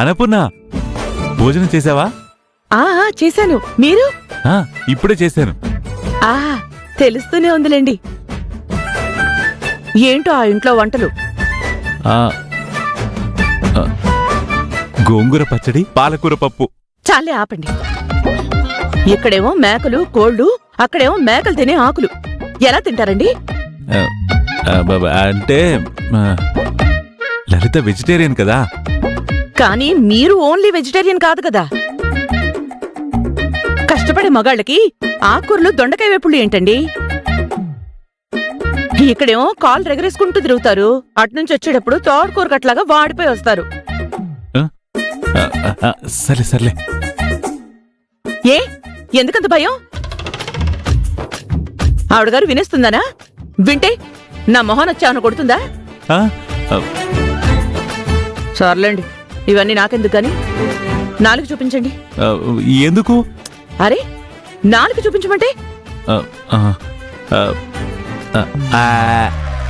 అన్నపూర్ణ, భోజనం చేసావా? చేశాను. మీరు? ఇప్పుడే చేశాను. తెలుస్తూనే ఉందిలేండి. ఏంటో ఆ ఇంట్లో వంటలు? గోంగూర పచ్చడి, పాలకూర పప్పు. చాలే ఆపండి. ఇక్కడేమో మేకలు, కోళ్లు, అక్కడేమో మేకలు తినే ఆకులు. ఎలా తింటారండి? అంటే లలిత వెజిటేరియన్ కదా. కానీ మీరు ఓన్లీ వెజిటేరియన్ కాదు కదా. కష్టపడే మగాళ్ళకి ఆకుకూరలు, దొండకాయ వేపుళ్ళు ఏంటండి? ఇక్కడేమో కాళ్ళు రెగరేసుకుంటూ తిరుగుతారు, అటునుంచి వచ్చేటప్పుడు తోటకూర కట్లాగా వాడిపోయి వస్తారు. సరే సర్లే. ఏ ఎందుకంత భయం? ఆవిడగారు వినేస్తుందనా? వింటే నా మొహం వచ్చావను కొడుతుందా? సర్లేండి, ఇవన్నీ నాకెందుకు గాని. నాలుగు చూపించండి. ఎందుకు? అరే, నాలుగు చూపించమంటే